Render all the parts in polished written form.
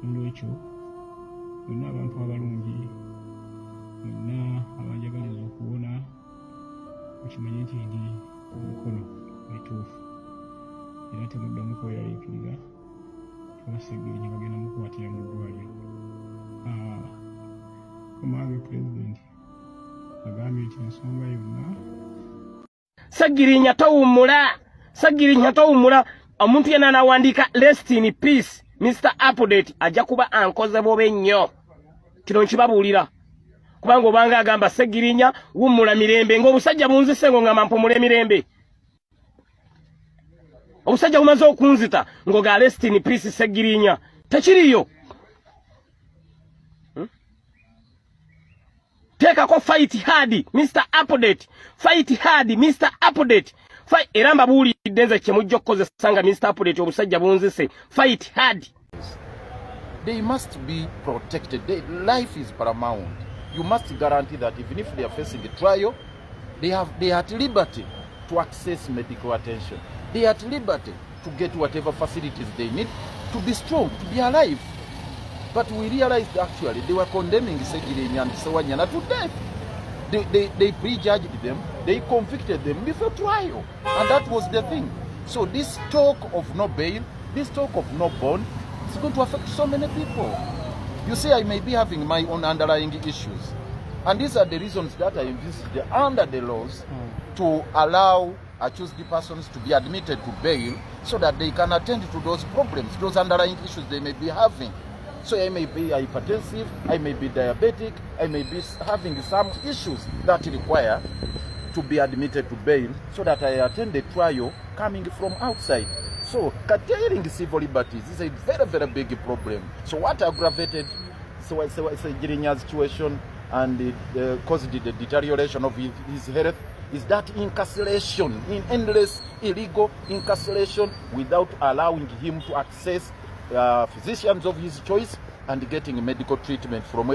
Nolwekyo bonna abantu abalungi bonna abanjagaliza okuwona mukimanye nti ndi mukono mituufu era temuddamu kweyaliikiriza tebaseggerenya bagenda mukuwatira mu ddwaliro. Omange pulezidenti agambye nti ensonga yonna Saggirinya towummula omuntu yenna n'awandiika rest in peace Mr. Applegate ajja kuba ankoze bobe nnyo. Kino nkibabuulira kubanga obanga agamba Saggirinya wummula mirembe ng'obusajja bunzise ng'ongamba mpumule mirembe. Obusajja bumaze okunzita ng'oga rest in peace Saggirinya tekiriyo. Tekako fight hard Mr. Applegate, fight hard Mr. Applegate. Fight eramba buli denza chemujjo kukozesa nga Mr. Applegate obusajja bunzise fight hard. They must be protected. Life is paramount. You must guarantee that even if they are facing a trial, they are at liberty to access medical attention. They are at liberty to get whatever facilities they need to be strong, to be alive. But we realized actually they were condemning Saggirinya and Sewanyana to death. They prejudged them, they convicted them before trial. And that was the thing. So this talk of no bail, this talk of no bond, it's going to affect so many people. You see, I may be having my own underlying issues. And these are the reasons that I envisaged under the laws to allow accused persons to be admitted to bail so that they can attend to those problems, those underlying issues they may be having. So I may be hypertensive, I may be diabetic, I may be having some issues that require to be admitted to bail so that I attend the trial coming from outside. So curtailing civil liberties is a very, very big problem. So what aggravated Saggirinya's situation and caused the deterioration of his health is that incarceration, endless illegal incarceration without allowing him to access physicians of his choice and getting medical treatment from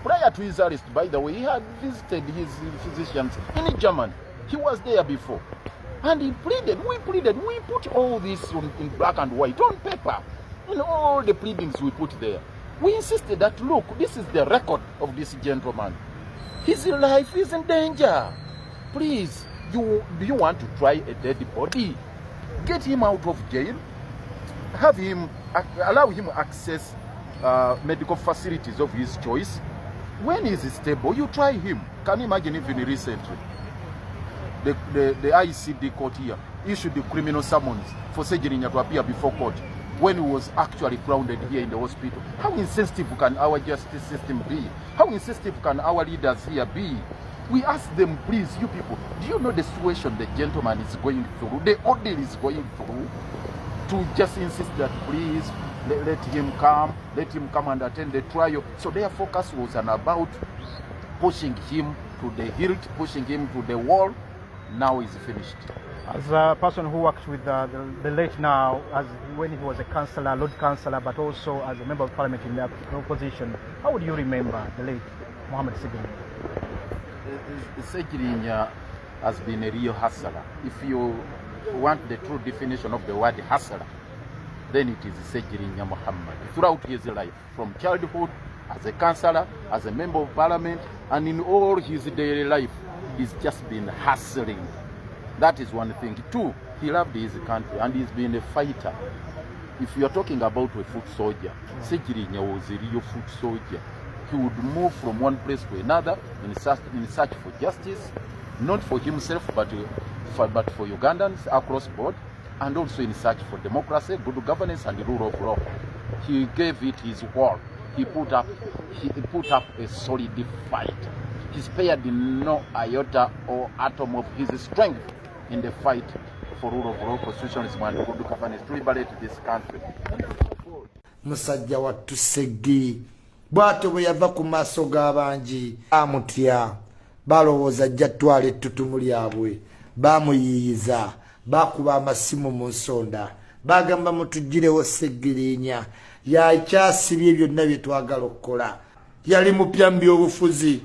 prior to his arrest. By the way, he had visited his physicians in Germany. He was there before. And he pleaded, we put all this in black and white on paper. In all the pleadings we put there. We insisted that, look, this is the record of this gentleman. His life is in danger. Please, do you want to try a dead body? Get him out of jail. Have him, allow him access medical facilities of his choice. When he is stable, you try him. Can you imagine even recently? The ICD court here issued the criminal summons for Saggirinya to appear before court when he was actually grounded here in the hospital. How insensitive can our justice system be? How insensitive can our leaders here be? We ask them, please, you people, do you know the situation the gentleman is going through, the ordeal is going through, to just insist that please let him come and attend the trial. So their focus was about pushing him to the hilt, pushing him to the wall. Now he's finished. As a person who worked with the late now, as when he was a councillor, Lord Councillor, but also as a member of parliament in the opposition, how would you remember the late Mohamed Saggirinya? Saggirinya has been a real hustler. If you want the true definition of the word hustler, then it is Saggirinya Mohammed. Throughout his life, from childhood, as a councillor, as a member of parliament, and in all his daily life, he's just been hustling. That is one thing. Two, he loved his country and he's been a fighter. If you are talking about a foot soldier, Saggirinya was a real foot soldier. He would move from one place to another in search for justice, not for himself, but for Ugandans across board, and also in search for democracy, good governance, and the rule of law. He gave it his all. He put up a solid fight. He spared no iota or atom of his strength in the fight for rule of law, constitutionalism, and good governance to liberate this country. Musajja wattu Seggi bw'atyo bwe yava ku maaso g'abangi amutya balowooza ajja twala ettutumu lyabwe baamuyiiyiza baakuba amasimu mu nsonda bagamba mutuggirewo Saggirinya yakyasibye byonna bye twagala okukola yali mupya mu byobufuzi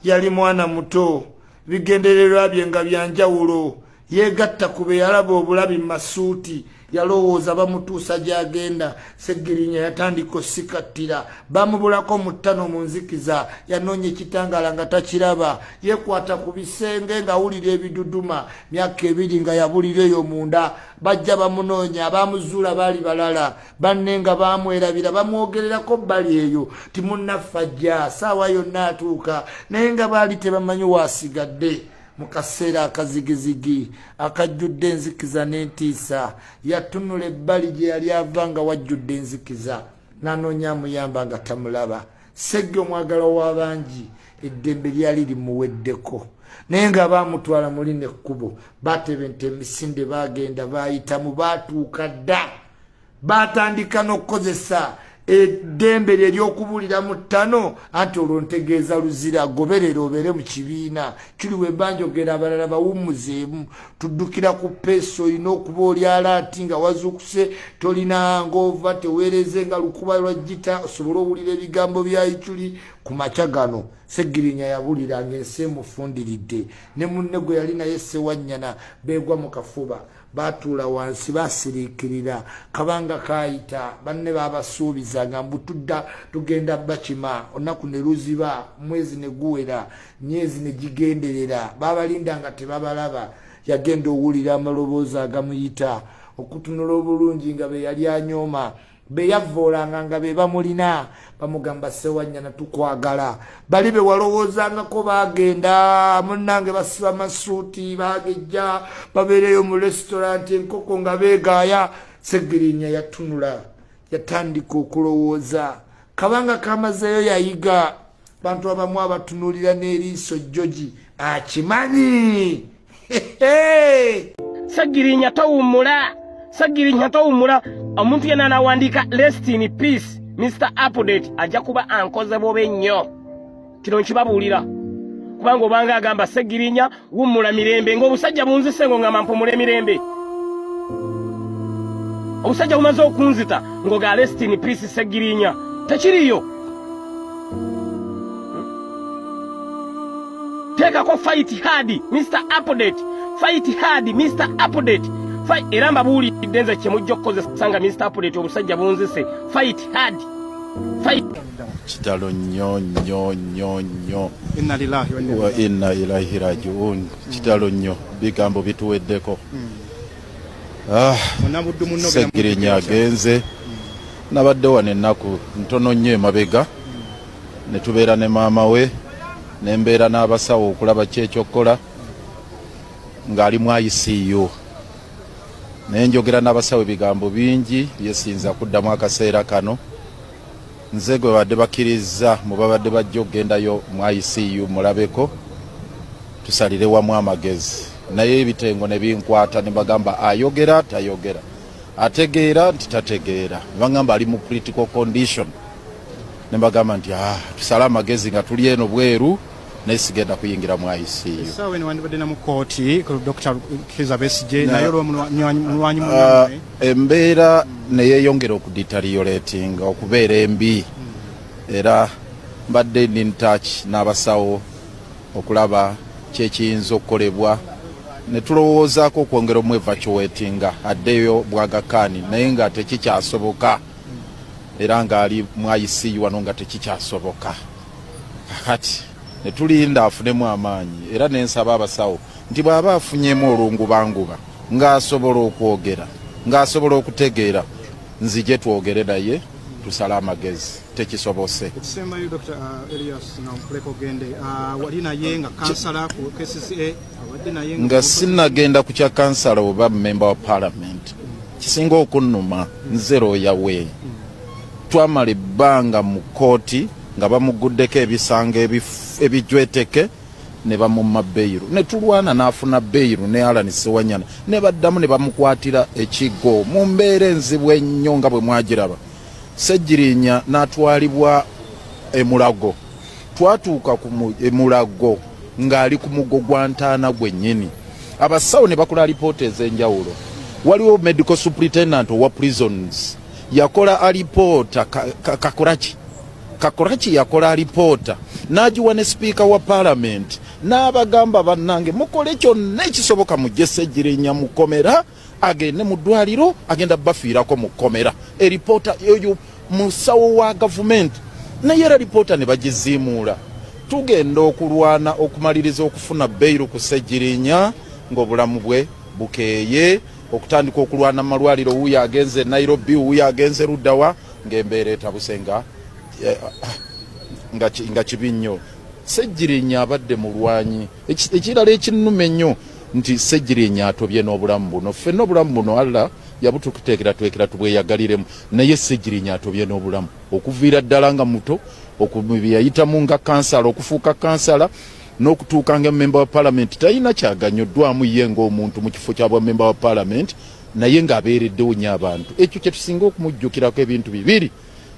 yali mwana muto bigendererwa bye nga byanjawulo yeegatta ku be yalaba obulabi mu masuuti yalowooza bamutuusa gy'agenda. Sseggirinya yatandika osikatira, bamubulako mu ttano mu nzikiza, yanoonya ekitangaala nga takiraba, yeekwata ku bisenge ng'awulira ebiduduma. Myaka 2 nga yabulira eyo munda, bajja bamunoonya, abamuzuula baali balala, banne nga bamwerabira bamwogererako bbali eyo ti munnaffe ajja, saawa yonna atuuka, naye nga baali tebamanyi waasigadde. Mu kaseera akazigizigi akajjudde enzikiza n'entiisa, yatunula ebbali gye yali ava nga wajjudde enzikiza, n'anoonya amuyamba nga tamulaba. Ssegge omwagala w'abangi, eddembe lyali limuweddeko, naye nga baamutwala muli n'ekkubo, baatebenta emisinde, baagenda baayitamu, baatuuka dda, baatandika n'okukozesa eddembe lye ery'okubulira mu ttano, anti olwo ntegeeza luzira, goberera obeere mu kibiina. Kiri we banjogera abalala bawummuzeemu, tuddukira ku peeso, olina okuba oli alaati nga wazuukuse, tolina ng'ova, teweereze nga lukuba lwa jjita, osobole owulira ebigambo bya Ichuli. Ku makya gano Sseggirinya yabulira ng'ensi emufundiridde, ne munne gwe yali naye Ssewanyana beegwa mu kafuba, baatuula wansi baasiriikirira. Kabanga kaayita, banne baabasuubiza nga mbutudda tugenda bakima, olunaku ne luziba, mwezi ne guwera, myezi ne gigenderera, baabalinda nga tebabalaba. Yagenda owulira amaloboozi agamuyita, okutunula obulungi nga be yali anyooma, be yavvoolanga nga be bamulina, bamugamba Ssewanyana tukwagala. Bali be walowoozangako baagenda, munnange basiba masuuti, baagejja babeereyo mu restaurant enkoko nga beegaaya. Sseggirinya yatunula, yatandika okulowooza. Kabanga kamazeeyo yayiga, bantu abamu abatunulira n'eriiso jjogi akimanyi. Sseggirinya towummula, Sseggirinya towummula. Omuntu yenna anawandiika rest in peace Mr. Update ajja kuba ankoze bobe nnyo. Kino nkibabuulira, kubanga obanga agamba Sseggirinya wummula mirembe, ng'obusajja bunzise ngo ngamba mpumule mirembe. Obusajja bumaze okunzita ngoga rest in peace Sseggirinya tekiriyo. Teekako fight hard Mr. Update, fight hard Mr. Update. Era mbabuulidde nze kyemujja okukozesa nga Mr. Update obusajja bunzise. Fight hard, fight. Kitalo nnyo nnyo nnyo nnyo. Inna lillahi wa inna ilaihi rajiun. Kitalo nnyo, bigambo bituweddeko. Sseggirinya agenze, nabadde wano ennaku ntono nnyo emabega, ne tubeera ne maama we, ne mbeera n'abasawo okulaba ki ekyokkola ng'ali mu ICU. Naye njogera n'abasawo ebigambo bingi byesinza kuddamu akaseera kano. Nze gwe badde bakkiriza mu babadde bajja okugendayo mu ICU mulabeko, tusalire wamu amagezi. Naye ebitengo ne binkwata ne bagamba ayogera tayogera, ategeera nti tategeera. Bagamba ali mu critical condition, ne bagamba nti tusale amagezi nga tuli eno bweru, naye sigenda kuyingira mu ICU. Sawa ni wandibadde na mu kooti ku Dr. Kizza Besigye naye olw'omulwanyi munne embeera ne yeeyongera okudeteriorating, okubeera embi. Era mbadde in touch n'abasawo okulaba kyekiyinza okukolebwa, ne tulowoozaako okwongera omwevacuatinga addeyo bwagakaani, naye nga tekikyasoboka, era ng'ali mu ICU wano nga tekikyasoboka. Kati ne tulinda afunemu amaanyi, era n'ensaba abasawo nti bw'aba afunyemu olungubanguba ng'asobola okwogera, ng'asobola okutegeera, nzije twogere naye tusale amagezi. Tekisobose. Ekisembayo Dr. Elias Namkuleko gende wali naye nga kansala ku KCCA, wadde naye nga sinnagenda ku kya kansala oba member wa parliament. Kisinga okunnuma nze looya we. Twamala ebbanga mu kooti nga bamuguddeko ebisanga ebijweteke, ne bamumma beiru, ne tulwana n'afuna beiru ne Alan Ssewanyana, ne baddamu ne bamukwatira ekiggo mu mbeera enzibu ennyo nga bwe mwagiraba. Sseggirinya n'atwalibwa e Mulago. Twatuuka ku Mulago ng'ali ku mugo gwa Ntaana gwennyini. Abasawo ne bakola alipoota ez'enjawulo. Waliwo medical superintendent wa prisons yakola alipoota Kakorachi yakola alipoota n'agiwa ne speaker wa parliament, n'abagamba bannange mukole kyonna ekisoboka mujje Sseggirinya mukomera agende mu ddwaliro agenda bafiirako mu kkomera eripoota eyo musawo wa gavumenti naye era ripoota ne bagiziimuula tugenda okulwana okumaliriza okufuna beiru ku Ssejjirinya ng'obulamu bwe bukeeye okutandika okulwana malwaliro wuuyo agenze Nairobi wuuyo agenze Ruddawa ng'embeera etabuse nga kibi nnyo. Ssejjirinya abadde mulwanyi ekirala ekinnuma ennyo nti Ssejjirinya atobye n'obulamu buno ffenna obulamu buno Allah yabututeekera tubweyagaliremu naye Ssejjirinya atobye n'obulamu okuviira ddala nga muto okubiyayitamu nga kansala okufuuka kansala n'okutuuka nga member wa parliament talina kyaganyoddwamu ye ng'omuntu mu kifo kya bwa member wa parliament naye ng'abeereddewo nnyo abantu ekyo kye tusinga okumujjukirako ebintu bibiri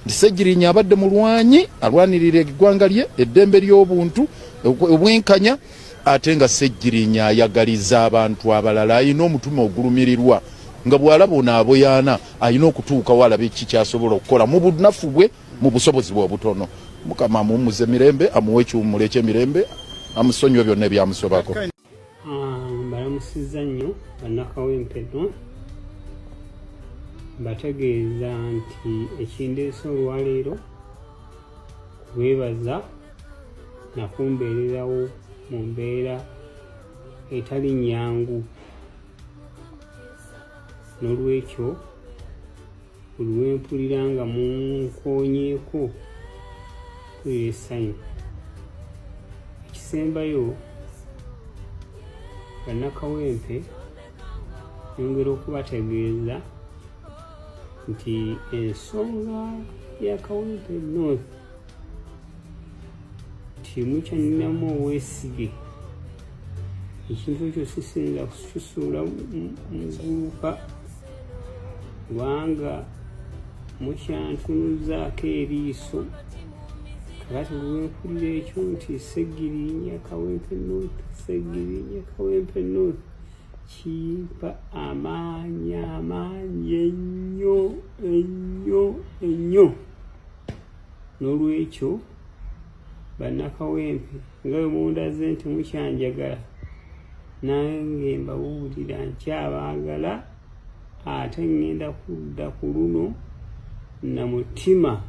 nti Ssejjirinya abadde mulwanyi alwanirira eggwanga lye eddembe ly'obuntu obwenkanya ate nga Ssejjirinya ayagaliza abantu abalala alina omutima ogulumirirwa nga bw'alaba ono aboyaana alina okutuukawo alabe ki kyasobola okukola mu bunafu bwe mu busobozi bwe obutono. Mukama amumuze mirembe amuwe ekiwummula eky'emirembe amusonyiwe byonna ebyamusobako. Balamusizza nnyo bannakawempe no bategeeza nti ekindeese olwaleero kubeebaza nakumbeererawo mu mbeera etali nnyangu n'olwekyo buli lwempulira nga munkoonyeeko mpulira essanyu. Ekisembayo bannakawempe nyongera okubategeeza nti ensonga ya Kawempe North timukyalinamu obwesige. Ekintu ekyo sisinza kukisuula mu gulupa kubanga mukyantunuzaako eriiso. Kakati lwempulira ekyo nti Ssejjirinya Kawempe North Ssejjirinya Kawempe North kimpa amaanyi ennyo. N'olwekyo bannakawempe nga bwe mundaze nti mukyanjagala nange mbabuulira nkyabaagala ate ngenda kudda ku luno na mutima.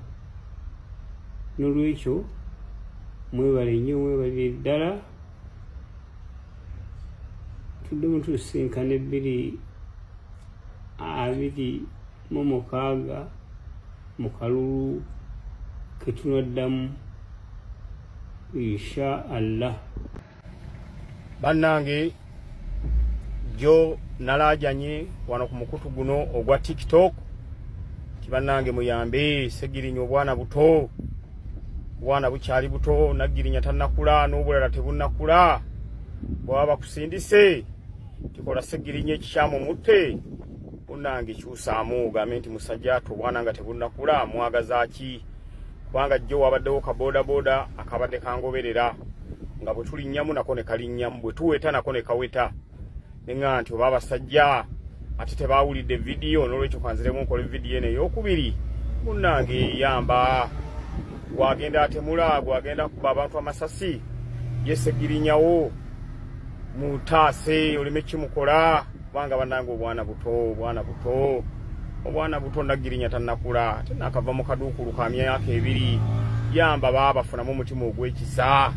N'olwekyo mwebale nnyo mwebalire ddala tuddemu tusinkana 2026 mu kalulu ke tunaddamu insha Allah. Bannange jo nalajanye wano ku mukutu guno ogwa TikTok kibannange muyambe Ssejjirinya obwana buto bwana bukyali buto Naggirinya tannakula n'obulala tebunnakula bwaba kusindise tikola Ssejjirinya ekikyamu mutte munnange kyusaamu ogambe nti musajja ato obwana nga tebunnakula mwagazaaki kubanga jjo wabaddewo ka boda akabadde kangoberera nga bwe tulinnyamu nako ne kalinnyamu bwe tuweta nako ne kaweta neŋŋa nti oba abasajja ate tebaawulidde vidiyo n'olwekyo kanziremu nkola vidiyo eno ey'okubiri munnange yamba gwagenda atemula gwagenda kuba abantu amasasi ye Ssejjirinyawo mutaase oleme kimukola kubanga bannange obwana buto Naggirinya tannakula tenakava mu kaduukulu ka myaka 2 yamba baabafunamu omutima ogw'ekisa.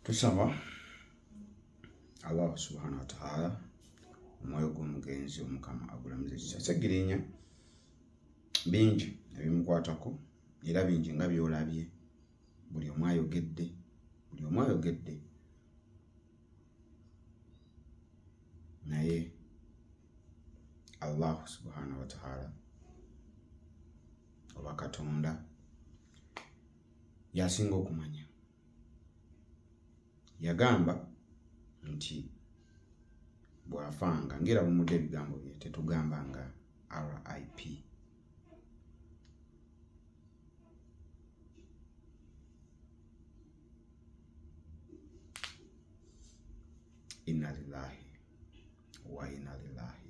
Tusaba Allah subhanahu wa ta'ala omwoyo gw'omugenzi omukama agulamuze ekisa. Ssejjirinya bingi ebimukwatako era bingi nga byolabye buli omu ayogedde naye Allah subhanahu wa ta'ala oba Katonda yasinga okumanya. Yagamba nti bw'afanga ngera bumudde ebigambo bye tetugamba nga RIP. Inna lillahi wa inna ilaihi